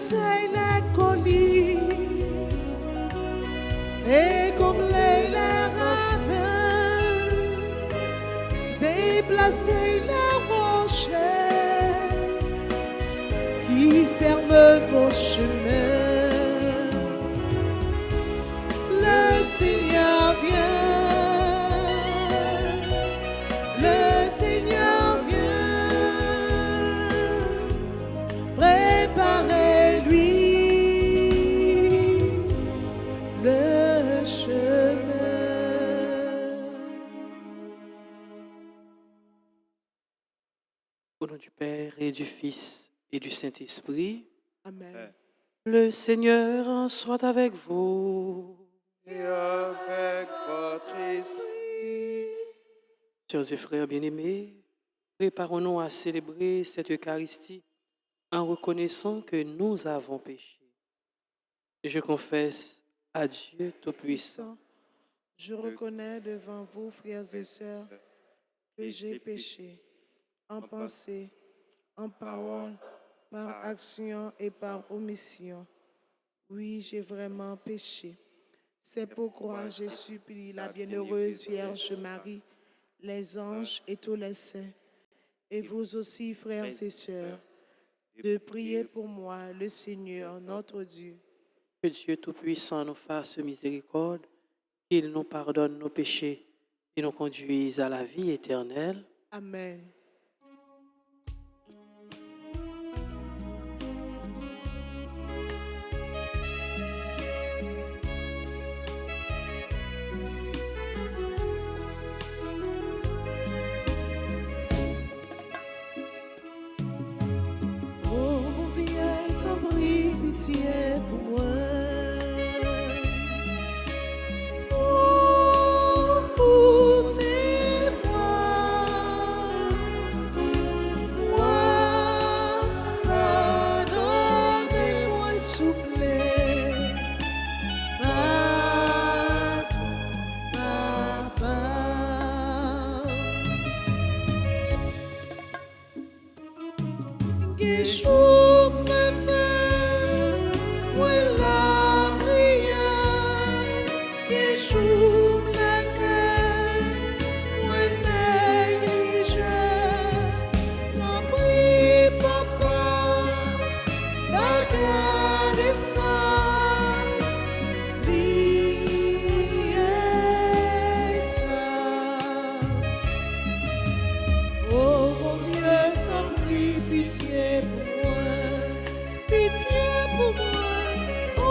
déplacer les collines et combler les ravins, déplacer les rochers qui ferment vos chemins. Le Seigneur vient, le Seigneur vient, préparez-lui le chemin. Au nom du Père et du Fils et du Saint-Esprit, Amen. le Seigneur soit avec vous. Et avec votre esprit. Chers et frères bien-aimés, préparons-nous à célébrer cette Eucharistie en reconnaissant que nous avons péché. Je confesse à Dieu Tout-Puissant. Je reconnais devant vous, frères et sœurs, que j'ai péché en pensée, en parole, par action et par omission. Oui, j'ai vraiment péché. C'est pourquoi je supplie la bienheureuse Vierge Marie, les anges et tous les saints, et vous aussi, frères et sœurs, de prier pour moi, le Seigneur, notre Dieu. Que Dieu Tout-Puissant nous fasse miséricorde, qu'il nous pardonne nos péchés et nous conduise à la vie éternelle. Amen. Oh mon Dieu, t'en prie, pitié pour moi. Oh, écoutez voix, moi, pardonnez-moi, s'il vous plaît. Pardon, papa. Guéchou me fait, voilà prière. Guéchou me fait, voilà négligé. T'en prie, papa, regardez ça. Liez ça. Oh mon Dieu, t'en prie, pitié pour moi, pitié pour moi. Oh,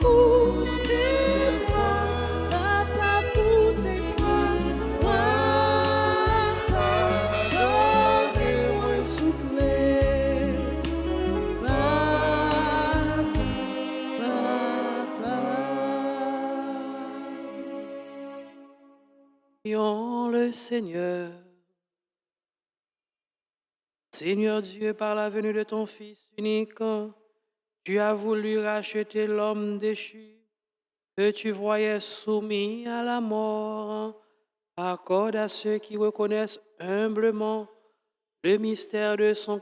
pour tes voix, papa, pour tes voix, moi, pardonnez-moi, s'il vous plaît. Pardon, papa. Prions le Seigneur. Seigneur Dieu, par la venue de ton Fils unique, tu as voulu racheter l'homme déchu que tu voyais soumis à la mort. Accorde à ceux qui reconnaissent humblement le mystère de son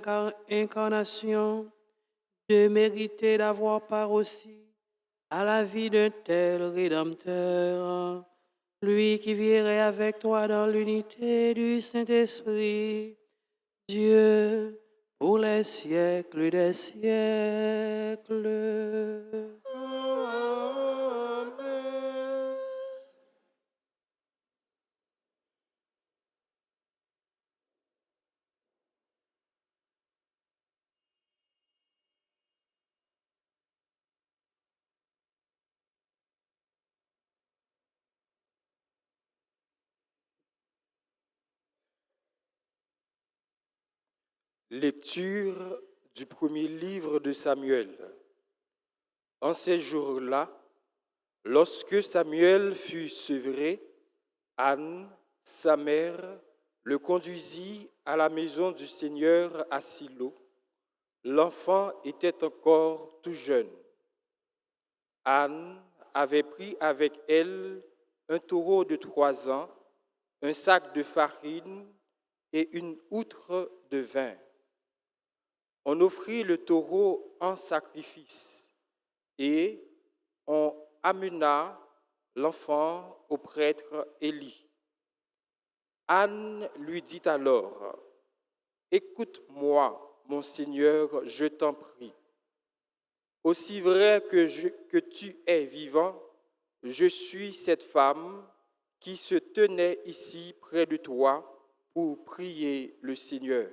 incarnation de mériter d'avoir part aussi à la vie d'un tel Rédempteur. Lui qui vivrait avec toi dans l'unité du Saint-Esprit, Dieu, pour les siècles des siècles. Amen. Lecture du premier livre de Samuel. En ces jours-là, lorsque Samuel fut sevré, Anne, sa mère, le conduisit à la maison du Seigneur à Silo. L'enfant était encore tout jeune. Anne avait pris avec elle un taureau de 3 ans, un sac de farine et une outre de vin. On offrit le taureau en sacrifice et on amena l'enfant au prêtre Élie. Anne lui dit alors, « Écoute-moi, mon Seigneur, je t'en prie. Aussi vrai que tu es vivant, je suis cette femme qui se tenait ici près de toi pour prier le Seigneur.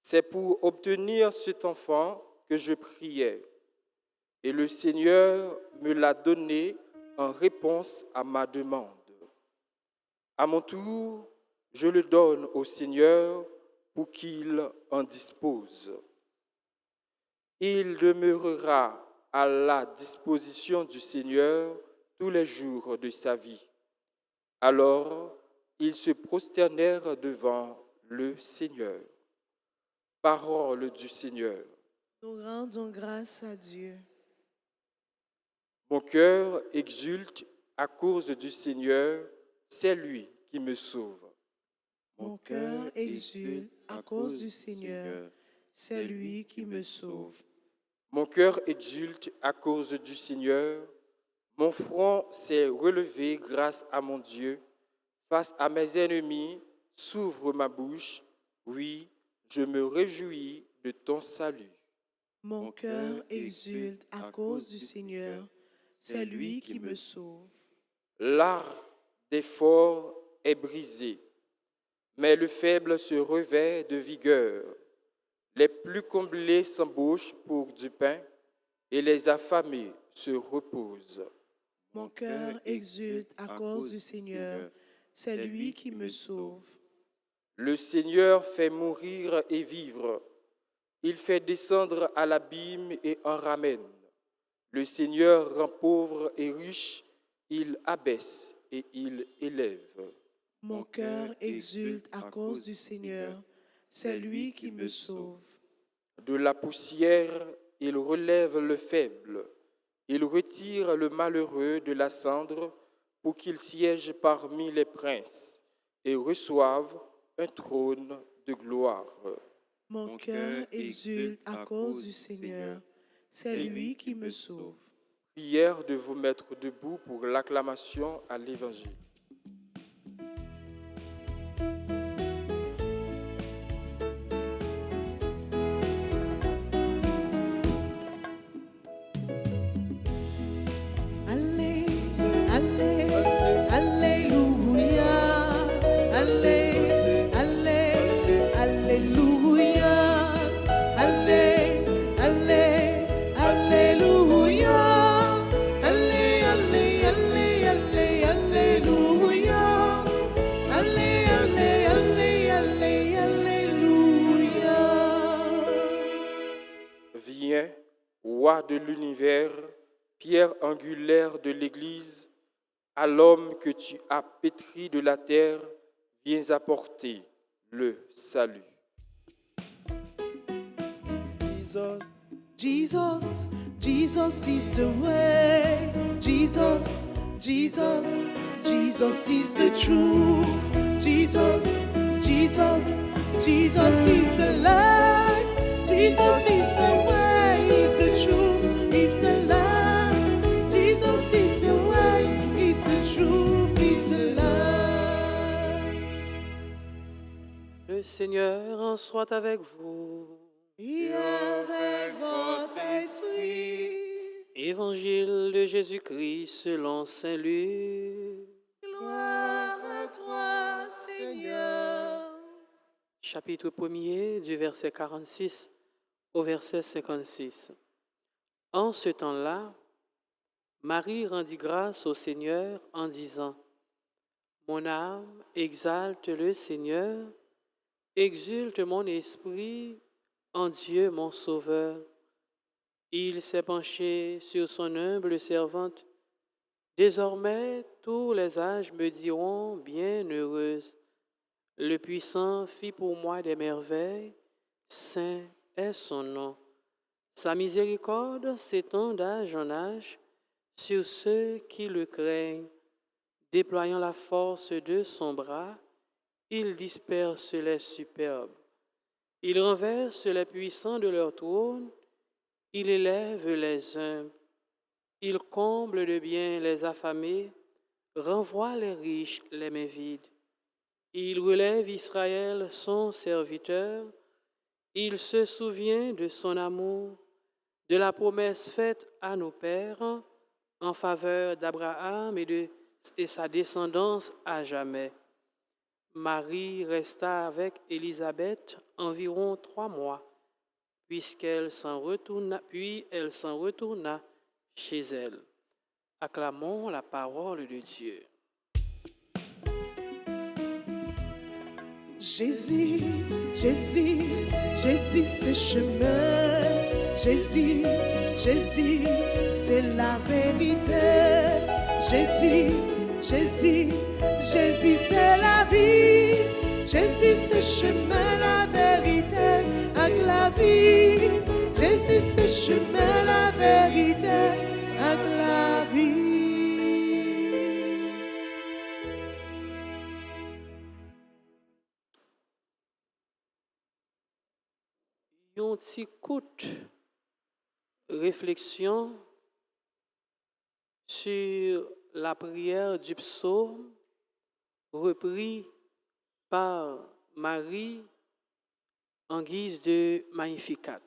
C'est pour obtenir cet enfant que je priais, et le Seigneur me l'a donné en réponse à ma demande. À mon tour, je le donne au Seigneur pour qu'il en dispose. Il demeurera à la disposition du Seigneur tous les jours de sa vie. » Alors, ils se prosternèrent devant le Seigneur. Parole du Seigneur. Nous rendons grâce à Dieu. Mon cœur exulte à cause du Seigneur, c'est lui qui me sauve. Mon cœur exulte à cause du Seigneur. C'est lui qui me sauve. Mon cœur exulte à cause du Seigneur. Mon front s'est relevé grâce à mon Dieu. Face à mes ennemis, s'ouvre ma bouche. Oui, je me réjouis de ton salut. Mon cœur exulte à cause du Seigneur. C'est lui qui me sauve. L'arc des forts est brisé, mais le faible se revêt de vigueur. Les plus comblés s'embauchent pour du pain et les affamés se reposent. Mon cœur exulte à cause du Seigneur. C'est lui qui me sauve. Le Seigneur fait mourir et vivre. Il fait descendre à l'abîme et en ramène. Le Seigneur rend pauvre et riche. Il abaisse et il élève. Mon cœur exulte à cause du Seigneur. C'est lui qui me sauve. De la poussière, il relève le faible. Il retire le malheureux de la cendre pour qu'il siège parmi les princes et reçoive un trône de gloire. Mon cœur exulte à cause du Seigneur. C'est lui qui me sauve. Prière de vous mettre debout pour l'acclamation à l'Évangile. Viens, roi de l'univers, pierre angulaire de l'Église, à l'homme que tu as pétri de la terre, viens apporter le salut. Jesus, Jesus is the way. Jesus, Jesus, Jesus is the truth. Jesus, Jesus, Jesus is the life. Jesus is the way, is the truth, is the life. Jesus is the way, is the truth, is the life. Le Seigneur soit avec vous. Et avec votre esprit. Évangile de Jésus-Christ selon saint Luc. Gloire à toi, Seigneur. Chapitre 1er du verset 46 au verset 56. En ce temps-là, Marie rendit grâce au Seigneur en disant, « Mon âme exalte le Seigneur, exulte mon esprit en Dieu mon Sauveur. Il s'est penché sur son humble servante. Désormais, tous les âges me diront bienheureuse. Le Puissant fit pour moi des merveilles, saint est son nom. Sa miséricorde s'étend d'âge en âge sur ceux qui le craignent. Déployant la force de son bras, il disperse les superbes. Il renverse les puissants de leur trône, il élève les humbles, il comble de bien les affamés, renvoie les riches les mains vides. Il relève Israël, son serviteur, il se souvient de son amour, de la promesse faite à nos pères en faveur d'Abraham et sa descendance à jamais. Marie resta avec Élisabeth environ 3 mois, puis elle s'en retourna chez elle. Acclamons la parole de Dieu. Jésus, Jésus, Jésus, c'est chemin. Jésus, Jésus, c'est la vérité. Jésus, Jésus, Jésus, c'est la vie. Jésus, c'est chemin, la vérité, avec la vie. Jésus, c'est chemin, la vérité, avec la vie. Une petite courte réflexion sur la prière du psaume repris par Marie en guise de Magnificat.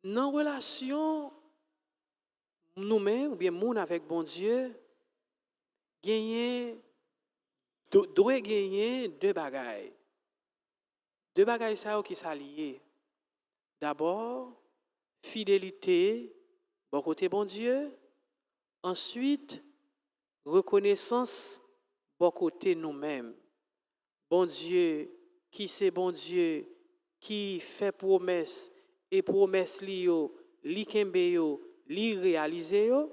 Dans la relation nous-mêmes, ou bien nous avec bon Dieu, doit gagner 2 bagailles. 2 bagailles ça qui sont liées. D'abord, fidélité, bon côté bon Dieu. Ensuite, reconnaissance, bon côté nous-mêmes. Bon Dieu, qui c'est bon Dieu, qui fait promesse, et promesse li kembe yo, li réalise yo.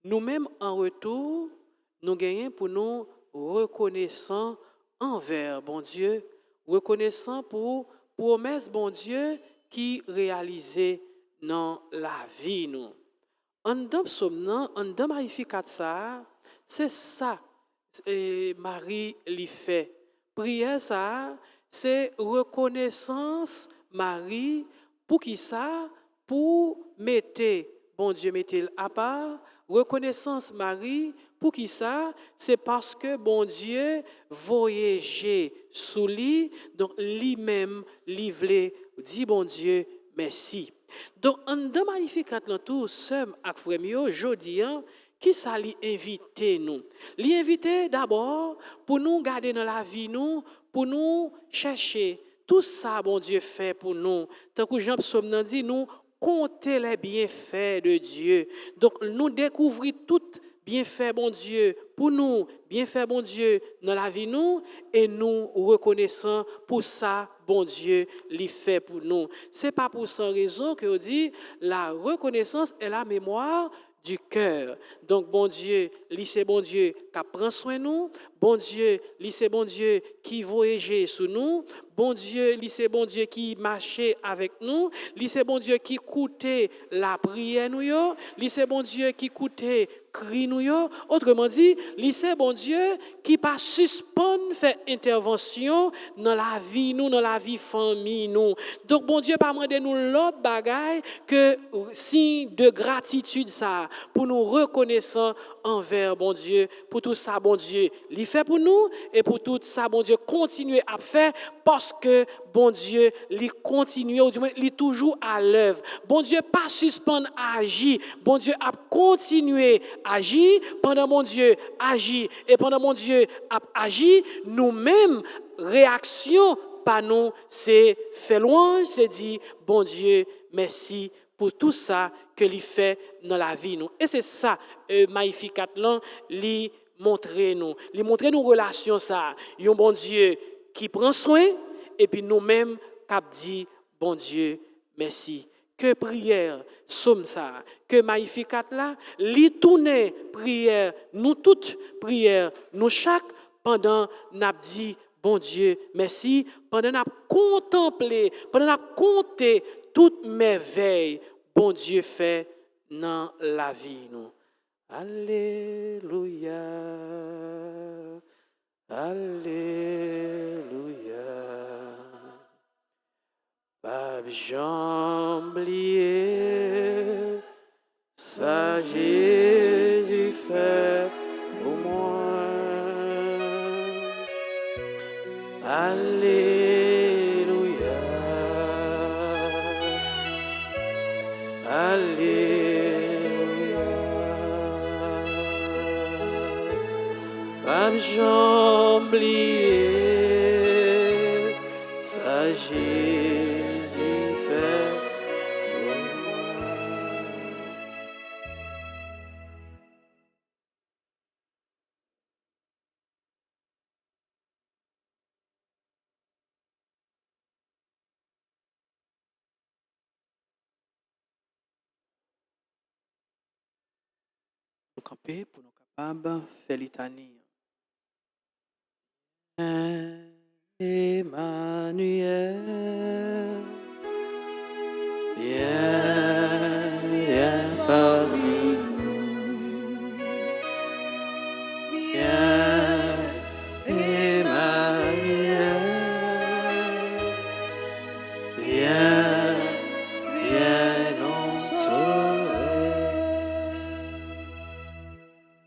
Nous-mêmes, en retour, nous gagnons pour nous reconnaissant envers bon Dieu, reconnaissant pour promesse bon Dieu qui réalisait dans la vie nous. En dans psaume en dans Magnificat ça, c'est ça Marie li fait. Prière ça, c'est reconnaissance Marie pour qui ça, pour mettre bon Dieu mettez à part. Reconnaissance Marie, pour qui ça? C'est parce que bon Dieu voyageait sous lui, donc lui-même, livré, dit bon Dieu, merci. Donc, en deux magnificat dans tout, seul avec frère jodi, qui ça li invité nous? Li invité d'abord pour nous garder dans la vie nous, pour nous chercher tout ça bon Dieu fait pour nous. Tant que Jean Psaume dit nous compter les bienfaits de Dieu. Donc, nous découvrir tout bienfait bon Dieu pour nous, bienfait bon Dieu dans la vie nous, et nous reconnaissant pour ça, bon Dieu, l'y fait pour nous. C'est pas pour sans raison que on dit la reconnaissance est la mémoire du cœur. Donc, bon Dieu, c'est bon Dieu qui prend soin de nous. Bon Dieu, c'est bon Dieu qui voyage sur nous. Bon Dieu, c'est bon Dieu qui marchait avec nous. C'est bon Dieu qui écoutait la prière nous. C'est bon Dieu qui écoutait cri nous. Autrement dit, c'est bon Dieu qui pas suspend faire intervention dans la vie nous, dans la vie famille nous. Donc bon Dieu pas demander nous l'autre bagaille que signe de gratitude ça pour nous reconnaissant envers bon Dieu pour tout ça bon Dieu il fait pour nous et pour tout ça bon Dieu continuer à faire parce que bon Dieu il continue ou du moins il est toujours à l'œuvre. Bon Dieu pas suspendre à agir. Bon Dieu a continué à agir pendant mon Dieu agit et pendant mon Dieu a agi nous-mêmes réaction par nous c'est fait louange c'est dit bon Dieu merci pour tout ça que lui fait dans la vie nous. Et c'est ça Magnificat là lui montrer nous relation ça un bon Dieu qui prend soin et puis nous-mêmes cap dit bon Dieu merci. Que prière somme ça que Magnificat là li tourner prière nous toutes prière nous chaque pendant n'a dit bon Dieu merci pendant n'a contemplé pendant n'a compté toutes merveilles bon Dieu fait dans la vie nous. Alléluia. Alléluia. j'oublié, ça Jésus fait pour moi. Alléluia, Alléluia. Pas j'oublié, ça Jésus fait pour moi. Nous camper pour nous capables de faire litanie. Emmanuel, viens, viens parmi nous. Viens, Emmanuel, viens, viens nous sauver.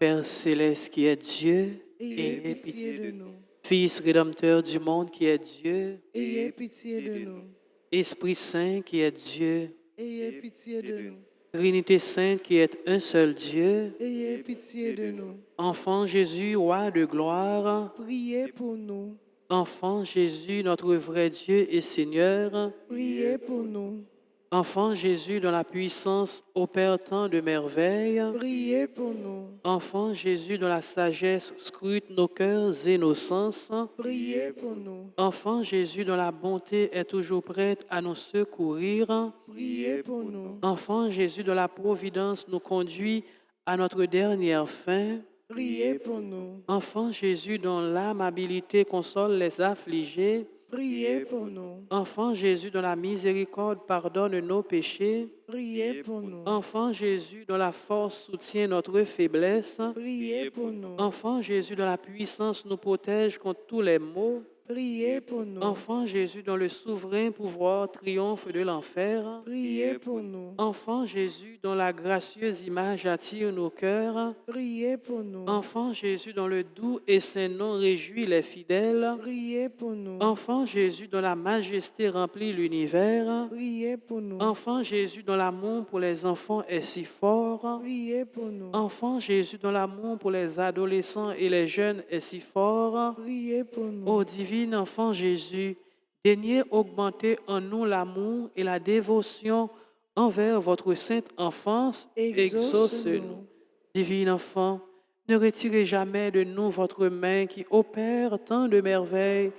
Père céleste qui est Dieu, Ayez pitié de nous. Fils rédempteur du monde qui est Dieu, Ayez pitié de nous. Esprit Saint qui est Dieu, Ayez pitié de nous. Trinité Sainte qui est un seul Dieu, Ayez pitié de nous. Enfant Jésus, roi de gloire, Priez pour nous. Enfant Jésus, notre vrai Dieu et Seigneur, Priez pour nous. Enfant Jésus, dont la puissance opère tant de merveilles, Priez pour nous. Enfant Jésus, dont la sagesse scrute nos cœurs et nos sens, Priez pour nous. Enfant Jésus, dont la bonté est toujours prête à nous secourir, Priez pour nous. Enfant Jésus, dont la providence nous conduit à notre dernière fin, Priez pour nous. Enfant Jésus, dont l'amabilité console les affligés, Priez pour nous. Enfant Jésus, dont la miséricorde pardonne nos péchés, Priez pour nous. Enfant Jésus, dont la force soutient notre faiblesse, Priez pour nous. Enfant Jésus, dont la puissance nous protège contre tous les maux, Priez pour nous. Enfant Jésus, dont le souverain pouvoir triomphe de l'enfer, Priez pour nous. Enfant Jésus, dont la gracieuse image attire nos cœurs, Priez pour nous. Enfant Jésus, dont le doux et saint nom réjouit les fidèles, Priez pour nous. Enfant Jésus, dont la majesté remplit l'univers, Priez pour nous. Enfant Jésus, dont l'amour pour les enfants est si fort, Priez pour nous. Enfant Jésus, dont l'amour pour les adolescents et les jeunes est si fort, Priez pour nous. ô divin Enfant Jésus, daignez augmenter en nous l'amour et la dévotion envers votre sainte enfance. Exauce-nous. Divin Enfant, ne retirez jamais de nous votre main qui opère tant de merveilles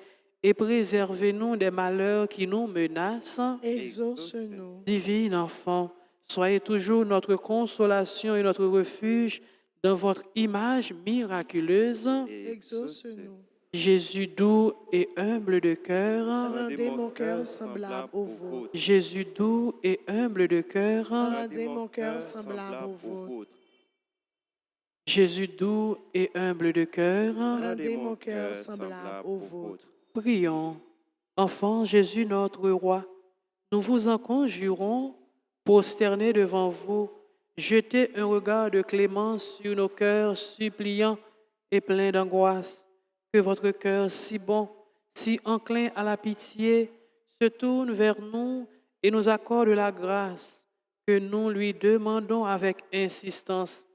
et préservez-nous des malheurs qui nous menacent. Exauce-nous. Divin Enfant, soyez toujours notre consolation et notre refuge dans votre image miraculeuse. Exauce-nous. Jésus doux et humble de cœur, Rendez mon cœur semblable au vôtre. Jésus doux et humble de cœur, Rendez mon cœur semblable au vôtre. Jésus doux et humble de cœur. Rendez mon cœur semblable au vôtre. Prions. Enfant Jésus notre roi, nous vous en conjurons, prosternés devant vous, jetez un regard de clémence sur nos cœurs suppliants et pleins d'angoisse. Que votre cœur si bon, si enclin à la pitié, se tourne vers nous et nous accorde la grâce que nous lui demandons avec insistance.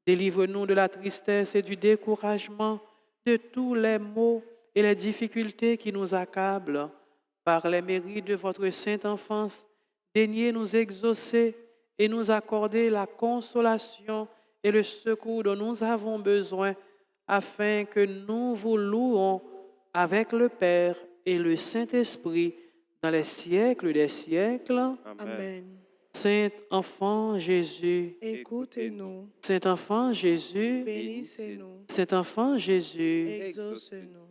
Délivre-nous de la tristesse et du découragement, de tous les maux et les difficultés qui nous accablent. Par les mérites de votre sainte enfance, daignez nous exaucer et nous accorder la consolation et le secours dont nous avons besoin, afin que nous vous louons avec le Père et le Saint-Esprit dans les siècles des siècles. Amen. Saint enfant Jésus, Écoutez-nous. Saint enfant Jésus, Bénissez-nous. Saint enfant Jésus, Exauce-nous.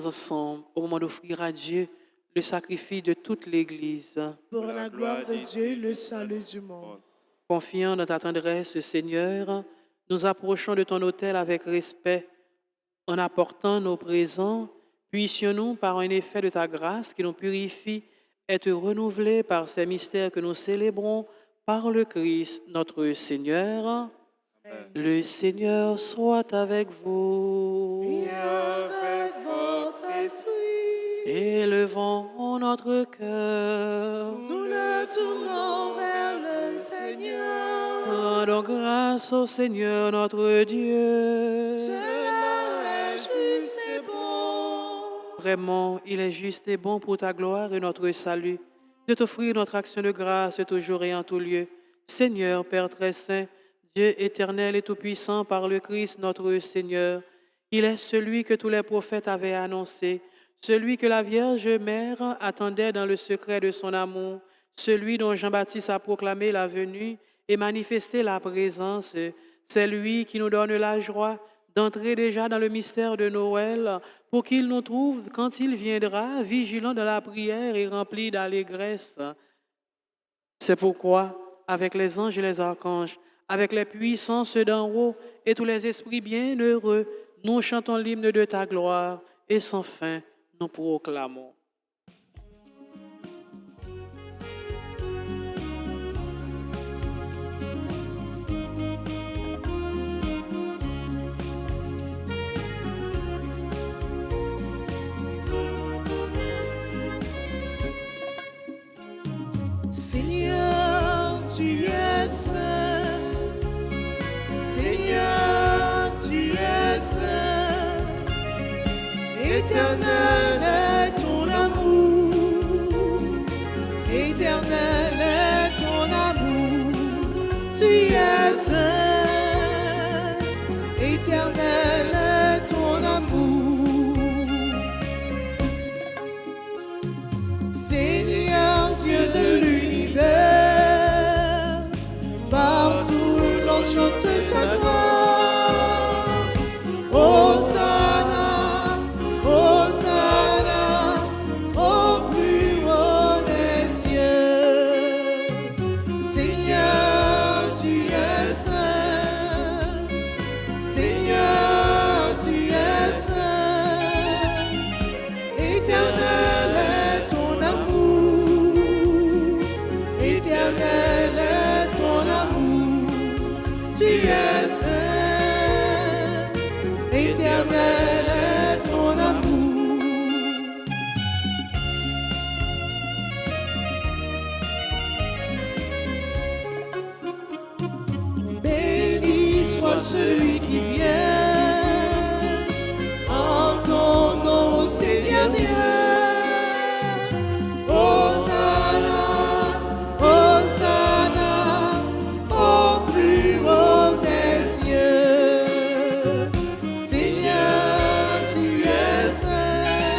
prions ensemble au moment d'offrir à Dieu le sacrifice de toute l'Église. Pour la gloire de Dieu, le salut du monde. Confiant dans ta tendresse, Seigneur, nous approchons de ton autel avec respect. En apportant nos présents, puissions-nous, par un effet de ta grâce qui nous purifie, être renouvelés par ces mystères que nous célébrons par le Christ, notre Seigneur. Le Seigneur soit avec vous. Et avec votre esprit, Élevons notre cœur. nous le tournons vers le Seigneur. Rendons grâce au Seigneur notre Dieu. Cela est juste et bon. Vraiment, il est juste et bon pour ta gloire et notre salut de t'offrir notre action de grâce toujours et en tout lieu. Seigneur, Père très saint, Dieu éternel et tout-puissant par le Christ notre Seigneur, il est celui que tous les prophètes avaient annoncé, celui que la Vierge Mère attendait dans le secret de son amour, celui dont Jean-Baptiste a proclamé la venue et manifesté la présence. C'est lui qui nous donne la joie d'entrer déjà dans le mystère de Noël pour qu'il nous trouve, quand il viendra, vigilants dans la prière et remplis d'allégresse. C'est pourquoi, avec les anges et les archanges, avec les puissances d'en haut et tous les esprits bienheureux, nous chantons l'hymne de ta gloire et sans fin, nous proclamons. Seigneur, tu es saint. Seigneur, tu es saint. Éternel est ton amour. Éternel est ton amour. Tu es saint. Éternel est ton amour. Seigneur Dieu de l'univers, partout l'on chante ta gloire. Hosanna, Hosanna, au plus haut des cieux. Seigneur, tu es saint. Seigneur, tu es saint. Éternel est ton amour. Éternel est ton amour. Tu es saint. Éternel est ton amour. Béni soit celui qui vient en ton nom, Seigneur Dieu. Hosanna, Hosanna, au plus haut des cieux. Seigneur, tu es saint.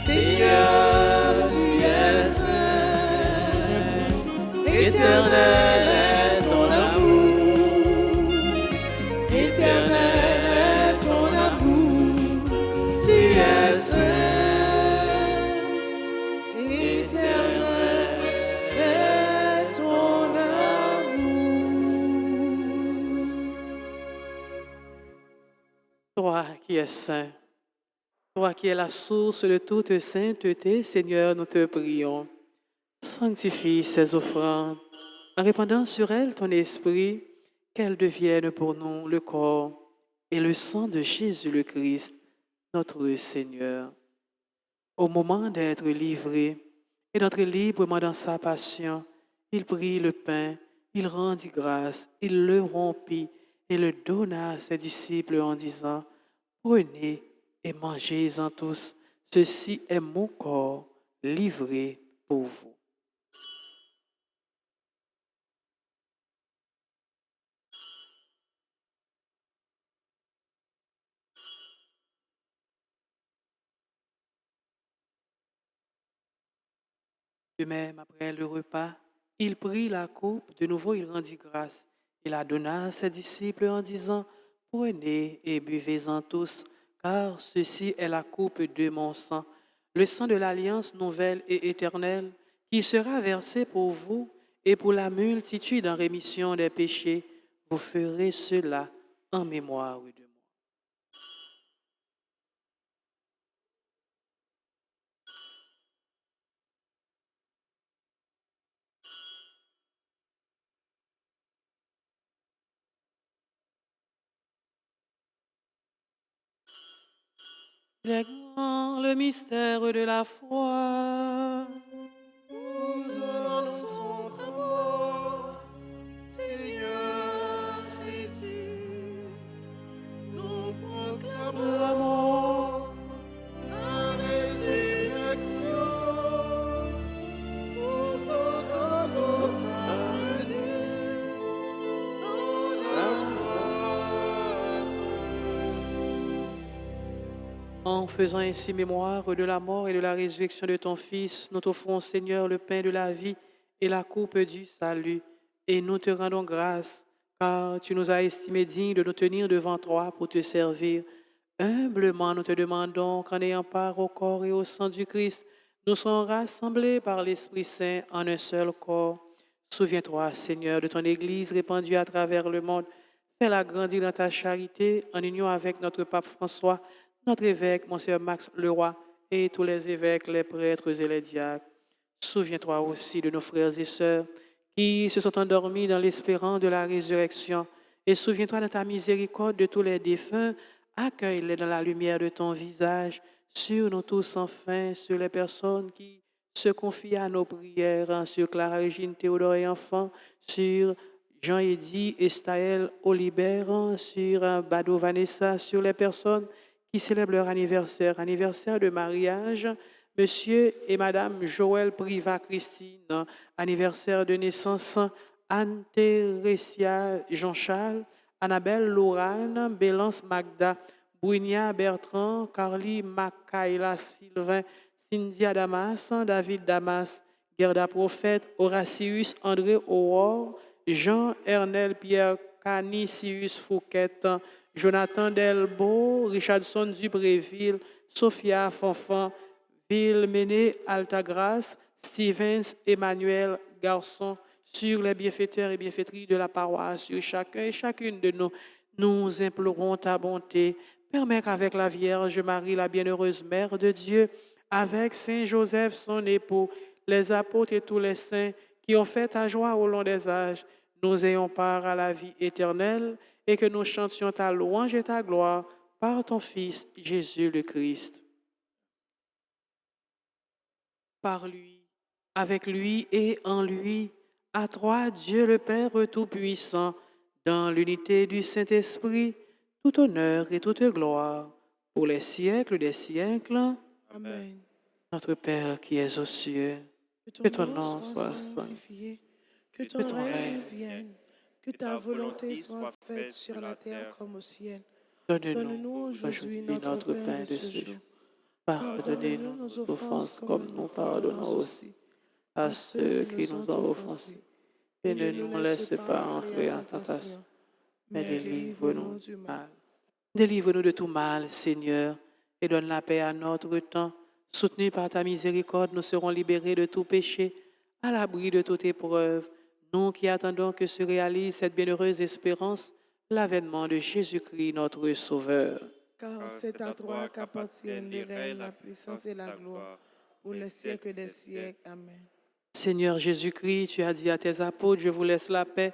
Seigneur, tu es saint. Éternel est ton amour. Éternel est ton amour. Tu es saint. Éternel est ton amour. Toi qui es saint, toi qui es la source de toute sainteté, Seigneur, nous te prions. Sanctifie ces offrandes en répandant sur elles ton esprit, qu'elles deviennent pour nous le corps et le sang de Jésus le Christ, notre Seigneur. Au moment d'être livré et d'entrer librement dans sa passion, il prit le pain, il rendit grâce, il le rompit et le donna à ses disciples en disant, « Prenez et mangez-en tous, ceci est mon corps livré pour vous. » De même, après le repas, il prit la coupe, de nouveau il rendit grâce. Il la donna à ses disciples en disant, « Prenez et buvez-en tous, car ceci est la coupe de mon sang, le sang de l'alliance nouvelle et éternelle, qui sera versé pour vous et pour la multitude en rémission des péchés. Vous ferez cela en mémoire de moi. Il est grand le mystère de la foi. Nous annonçons ta mort, Seigneur Jésus. Nous proclamons La mort, la résurrection. Nous entendons ta venue dans la gloire. en faisant ainsi mémoire de la mort et de la résurrection de ton Fils, nous t'offrons, Seigneur, le pain de la vie et la coupe du salut. Et nous te rendons grâce, car tu nous as estimés dignes de nous tenir devant toi pour te servir. Humblement, nous te demandons qu'en ayant part au corps et au sang du Christ, nous soyons rassemblés par l'Esprit Saint en un seul corps. Souviens-toi, Seigneur, de ton Église répandue à travers le monde. Fais-la grandir dans ta charité en union avec notre pape François, notre évêque, Monseigneur Max Leroy, et tous les évêques, les prêtres et les diacres. Souviens-toi aussi de nos frères et sœurs qui se sont endormis dans l'espérance de la résurrection. Et souviens-toi de ta miséricorde de tous les défunts. Accueille-les dans la lumière de ton visage, sur nous tous enfin, sur les personnes qui se confient à nos prières, sur Clara Régine Théodore et enfants, sur Jean-Éddy Estaël Olibert, sur Bado Vanessa, sur les personnes qui célèbrent leur anniversaire de mariage, Monsieur et Madame Joël Priva Christine, anniversaire de naissance Anne-Thérésia Jean-Charles, Annabelle Laurane, Bélance Magda, Bouinia Bertrand, Carly Makaila Sylvain, Cynthia Damas, David Damas, Gerda Prophète, Horatius André Aurore, Jean-Ernel Pierre Canisius Fouquet, Jonathan Delbo, Richardson Dubréville, Sophia Fonfan, Vilmené Altagrace, Stevens Emmanuel Garçon, sur les bienfaiteurs et bienfaitries de la paroisse, sur chacun et chacune de nous. Nous implorons ta bonté. Permets qu'avec la Vierge Marie, la bienheureuse Mère de Dieu, avec Saint Joseph, son époux, les apôtres et tous les saints qui ont fait ta joie au long des âges, nous ayons part à la vie éternelle et que nous chantions ta louange et ta gloire par ton Fils Jésus le Christ. Par lui, avec lui et en lui, à toi, Dieu le Père Tout-Puissant, dans l'unité du Saint-Esprit, tout honneur et toute gloire, pour les siècles des siècles. Amen. Notre Père qui es aux cieux, Que que ton nom soit sanctifié, que ton règne vienne, que ta volonté soit faite sur la terre comme au ciel. Donne-nous aujourd'hui notre pain de ce jour. Pardonnez-nous nos offenses comme nous pardonnons aussi à ceux qui nous ont offensés. Et ne nous laisse pas entrer en tentation, mais délivre-nous du mal. Délivre-nous de tout mal, Seigneur, et donne la paix à notre temps. Soutenus par ta miséricorde, nous serons libérés de tout péché, à l'abri de toute épreuve. Nous qui attendons que se réalise cette bienheureuse espérance, l'avènement de Jésus-Christ, notre Sauveur. Car c'est à toi qu'appartiennent le règne, la puissance et la gloire, pour les siècles des siècles. Amen. Seigneur Jésus-Christ, tu as dit à tes apôtres, je vous laisse la paix,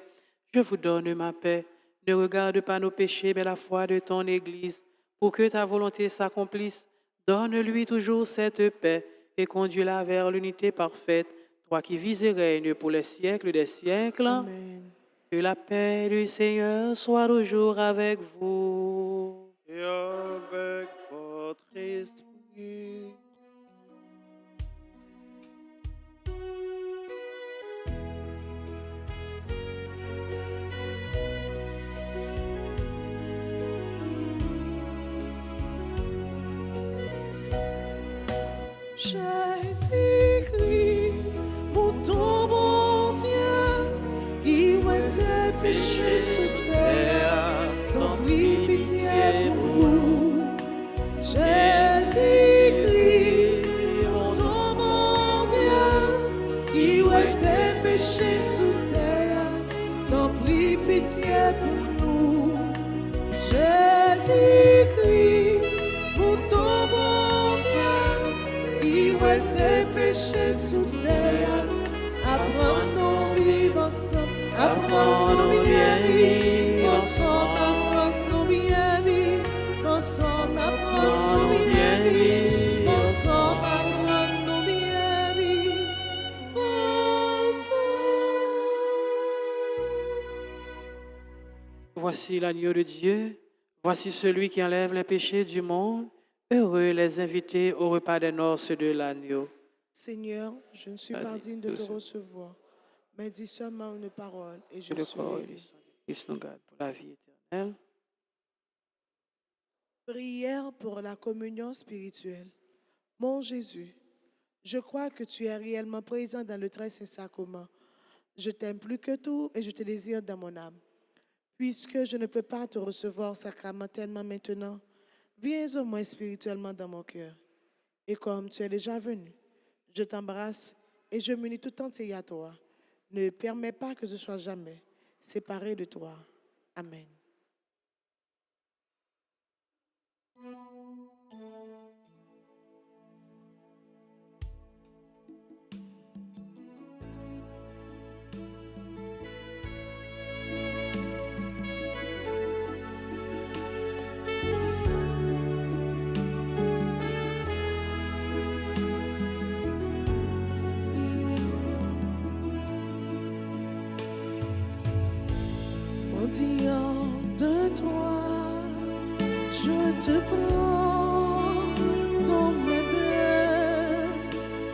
je vous donne ma paix. Ne regarde pas nos péchés, mais la foi de ton Église. Pour que ta volonté s'accomplisse, donne-lui toujours cette paix et conduis-la vers l'unité parfaite, toi qui vis et règnes pour les siècles des siècles. Amen. Que la paix du Seigneur soit toujours avec vous. Et avec votre esprit. Jésus-Christ, pour ton bon Dieu, qui était péché sur terre, t'en prie pitié pour nous. péchés sous terre, t'en prie pitié pour nous. Jésus-Christ, pour ton bon Dieu, il ouais tes péchés sous terre, apprends-nous vivre ensemble, apprends-nous bien vivre ensemble, apprends-nous bien vivre ensemble, apprends-nous bien vivre ensemble, apprends-nous bien vivre ensemble. Voici l'agneau de Dieu, voici celui qui enlève les péchés du monde. Heureux les invités au repas des noces de l'agneau. Seigneur, je ne suis pas digne de te recevoir, mais dis seulement une parole et je Que le suis corps guéri. du Christ nous garde pour la vie éternelle. Prière pour la communion spirituelle. Mon Jésus, je crois que tu es réellement présent dans le très saint sacrement. Je t'aime plus que tout et je te désire dans mon âme. Puisque je ne peux pas te recevoir sacramentellement maintenant, viens au moins spirituellement dans mon cœur. Et comme tu es déjà venu, je t'embrasse et je m'unis tout entier à toi. Ne permets pas que je sois jamais séparé de toi. Amen. Mendiant de toi, je te prends dans mes mains,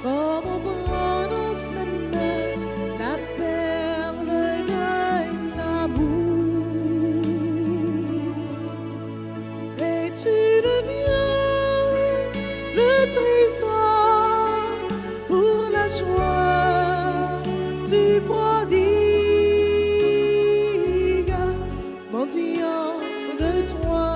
comme on prend dans ses mains la perle d'un amour. Et tu deviens le trésor pour la joie du prodigue. Mendiant de toi.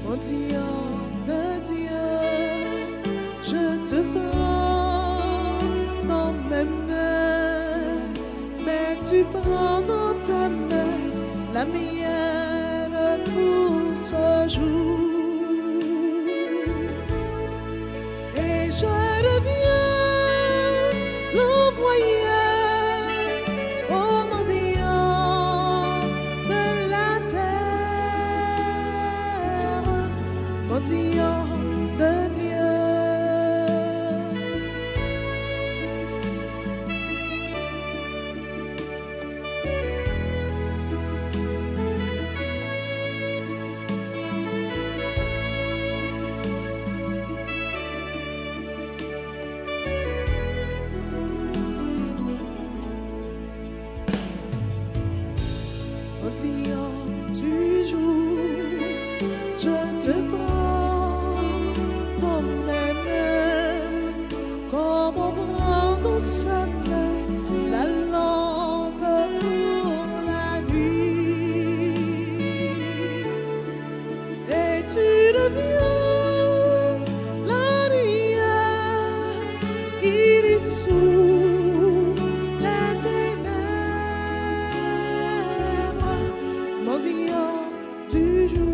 Mendiant de Dieu, je te prends dans mes mains, mais tu prends dans ta main la mienne pour ce jour. Et je deviens l'envoyé au mendiant de la terre, mendiant de Dieu. Mendiant du jour, je te prends dans mes mains, comme on prend dans sa main la lampe pour la nuit. Et tu deviens la lumière qui dissout la ténèbre, mendiant du jour.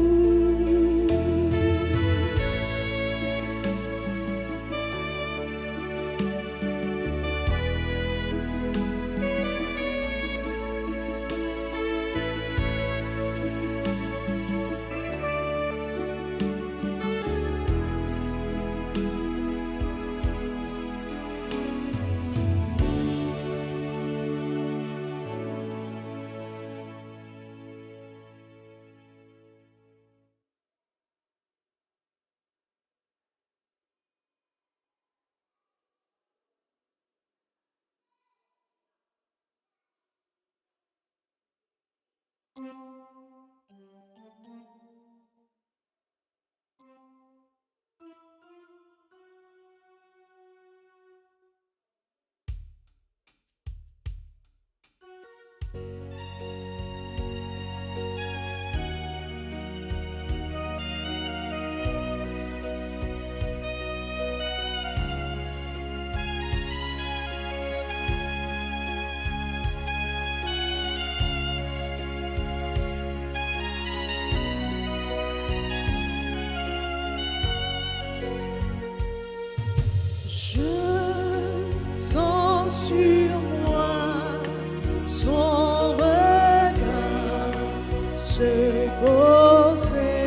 sur moi son regard se posait.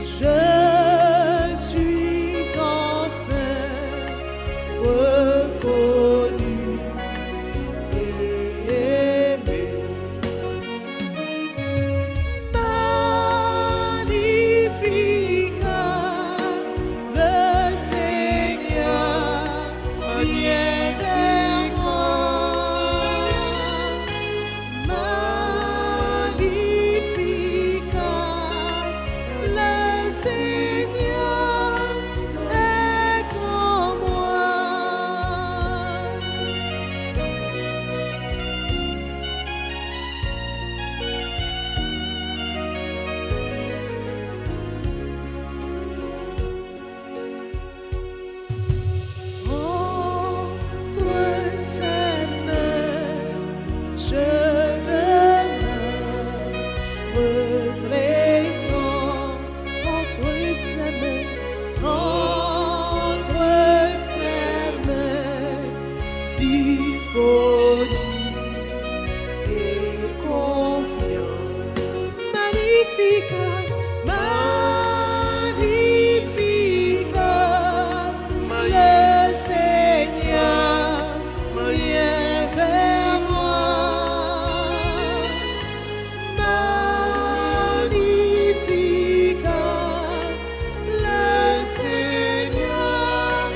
Je suis enfin reconnu et aimé. Magnificat, le Seigneur vient vers moi. Magnificat, le Seigneur est en moi. Entre ses mains, je me présente. Entre ses mains, disponible et confiant. Magnificat, magnificat, le Seigneur vient vers moi. Magnificat, le Seigneur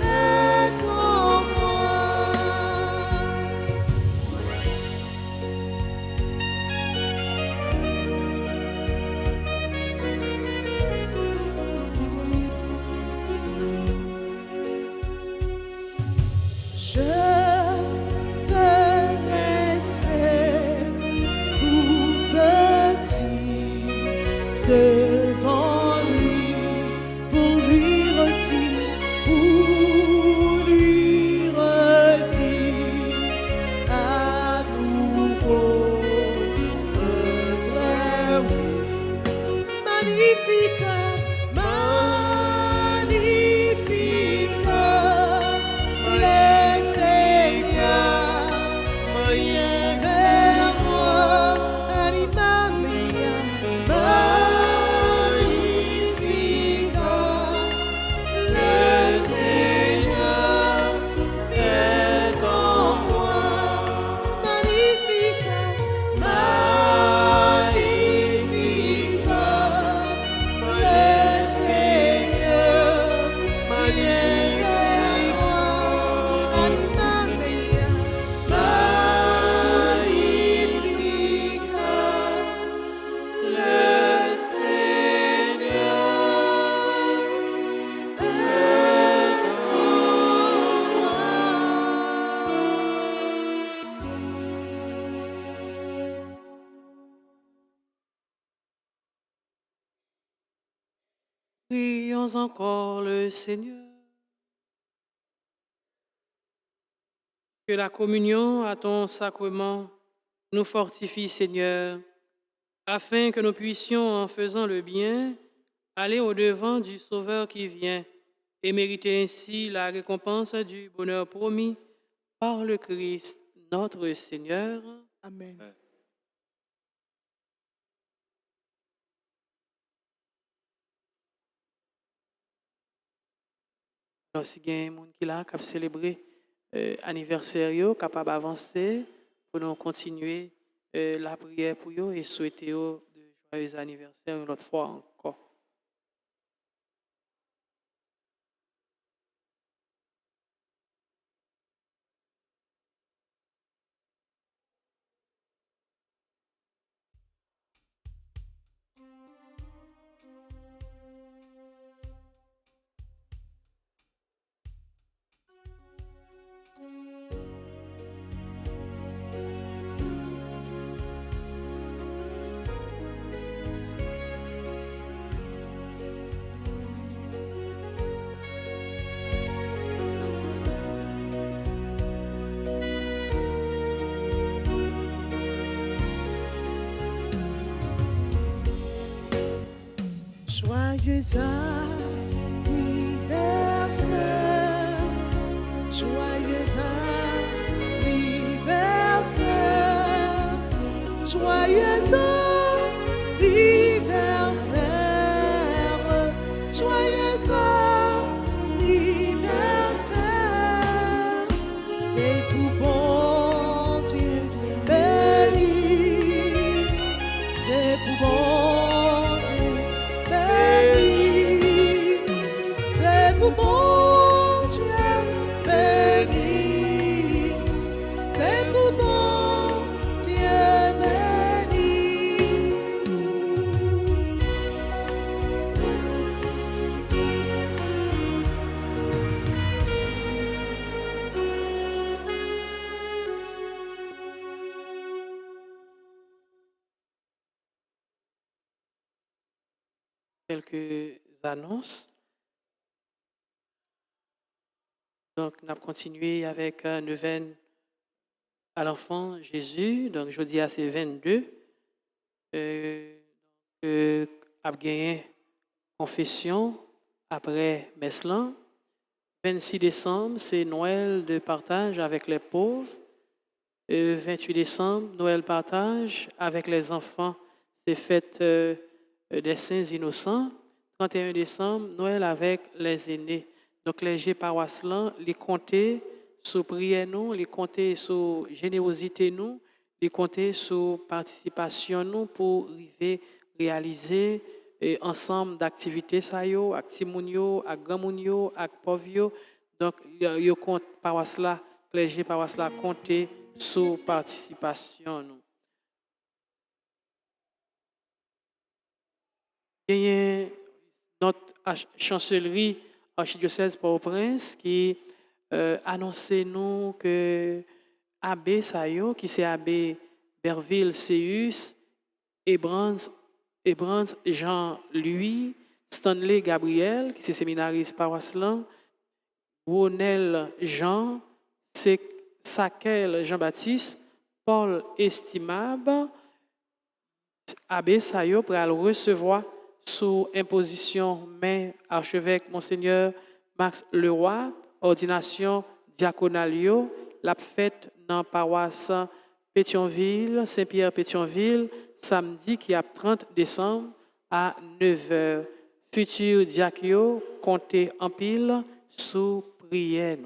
est en moi. Je te laissais tout petit devant lui pour lui redire à nouveau un vrai oui. Magnificat, magnificat, le Seigneur vient vers moi. Anima mia, magnificat, le Seigneur vient en moi. Magnificat, magnificat, le Seigneur vient vers moi. Anima mia, magnificat, le Seigneur est en moi. Prions encore le Seigneur. Que la communion à ton sacrement nous fortifie, Seigneur, afin que nous puissions, en faisant le bien, aller au-devant du Sauveur qui vient et mériter ainsi la récompense du bonheur promis par le Christ, notre Seigneur. Amen. Alors, si il y a des gens qui là, qui célébrer anniversaire, yo, capable d'avancer pour nous continuer la prière pour eux et souhaiter eux de joyeux anniversaire une autre fois encore. Joyeux anniversaire, quelques annonces. Donc, on a continué avec un neuvaine à l'enfant Jésus. Donc, je dis à ces 22. A gagné confession après Meslan. 26 décembre, c'est Noël de partage avec les pauvres. 28 décembre, Noël partage avec les enfants. C'est fête des saints innocents. 31 décembre, Noël avec les aînés. Donc, les G paroisses, les compter sur prière nous, les compter sur générosité nous, les compter sur participation nous pour arriver réaliser ensemble d'activités ça yo, avec timounio, avec grand mounio, avec pauvio. Donc, yo compte paroisse là, les paroisse là compter sur participation nous. Il y a notre chancellerie archidiocèse Port-au-Prince qui annonçait nous que Abbé Sayo, qui c'est Abbé Berville Seus, Ebrans Jean-Louis, Stanley Gabriel, qui c'est séminariste paroisselan, Ronel Jean, Sakel Jean-Baptiste, Paul Estimable, Abbé Sayo pour recevoir sous imposition main archevêque Monseigneur Max Leroy, ordination diaconalio, la fête dans paroisse Pétionville, Saint-Pierre-Pétionville, samedi qui a 30 décembre à 9h. Futur diacrio, comptez en pile sous prière.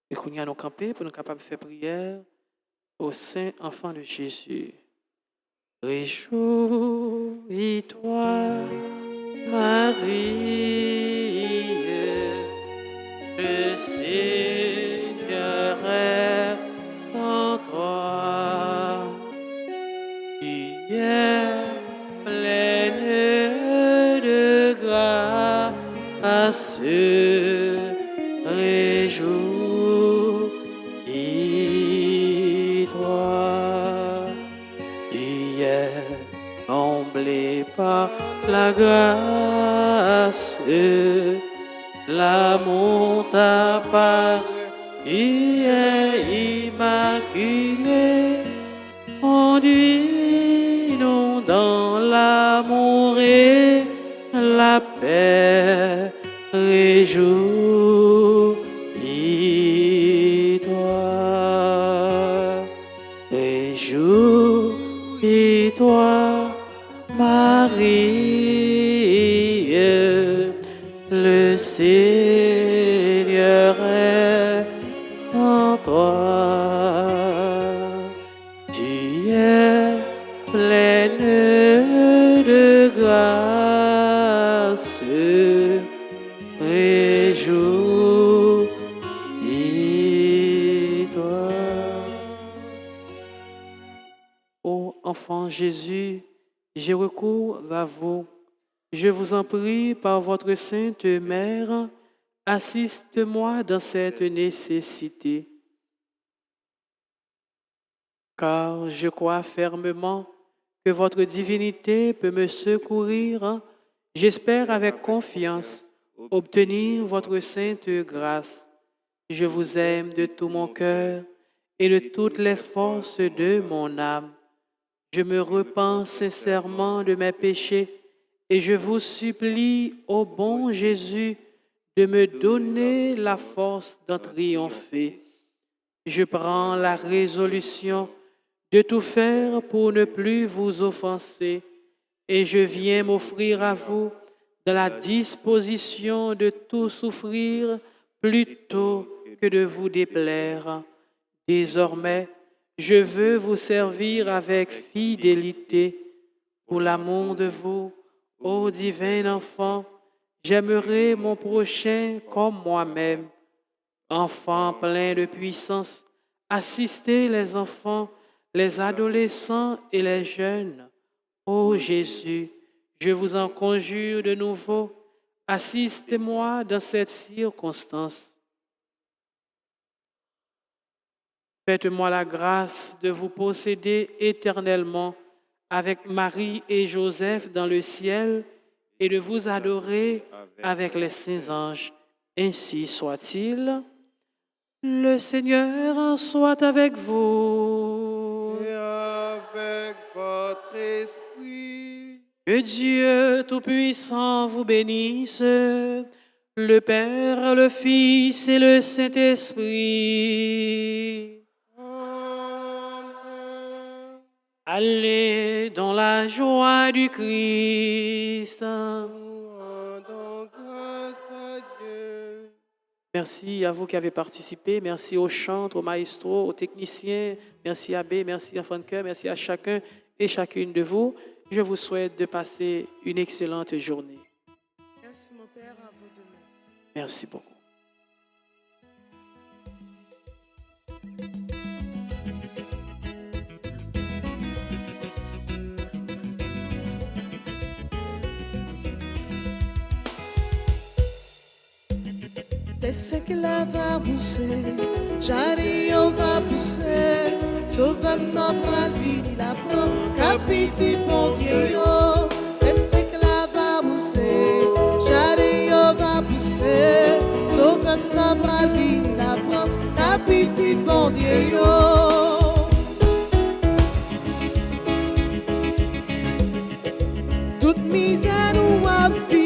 Et qu'on y a nos campés pour nous capables de faire prière au Saint Enfant de Jésus. Réjouis-toi, Marie, le Seigneur est en toi. Tu es pleine de grâce, réjouis-toi. Tu es comblée par la grâce, l'amour t'a part, tu es immaculée. Conduis-nous dans l'amour et la paix, réjouis-toi, réjouis-toi, Marie, le Seigneur est en toi. Tu es pleine de grâce, réjouis-toi. Ô enfant Jésus, j'ai recours à vous. Je vous en prie par votre sainte mère, assiste-moi dans cette nécessité. Car je crois fermement que votre divinité peut me secourir. J'espère avec confiance obtenir votre sainte grâce. Je vous aime de tout mon cœur et de toutes les forces de mon âme. Je me repens sincèrement de mes péchés et je vous supplie, ô bon Jésus, de me donner la force d'en triompher. Je prends la résolution de tout faire pour ne plus vous offenser et je viens m'offrir à vous dans la disposition de tout souffrir plutôt que de vous déplaire. Désormais, je veux vous servir avec fidélité. Pour l'amour de vous, ô divin enfant, j'aimerai mon prochain comme moi-même. Enfant plein de puissance, assistez les enfants, les adolescents et les jeunes. Ô Jésus, je vous en conjure de nouveau, assistez-moi dans cette circonstance. Faites-moi la grâce de vous posséder éternellement avec Marie et Joseph dans le ciel et de vous adorer avec les saints anges. Ainsi soit-il. Le Seigneur soit avec vous. Et avec votre esprit. Que Dieu Tout-Puissant vous bénisse, le Père, le Fils et le Saint-Esprit. Amen. Allez dans la joie du Christ. Nous rendons grâce à Dieu. Merci à vous qui avez participé. Merci aux chantres, aux maestros, aux techniciens. Merci à B, merci à Fonker, merci à chacun et chacune de vous. Je vous souhaite de passer une excellente journée. Merci mon Père, à vous de même. Merci beaucoup. Laissez que la va pousser, Chario va pousser, sauve-moi dans la vie, la prend, capiti mon Dieu, laissez que la va pousser, Chario va pousser, sauve-moi dans la vie, la prend, capiti mon Dieu. Toute misère nous a vu.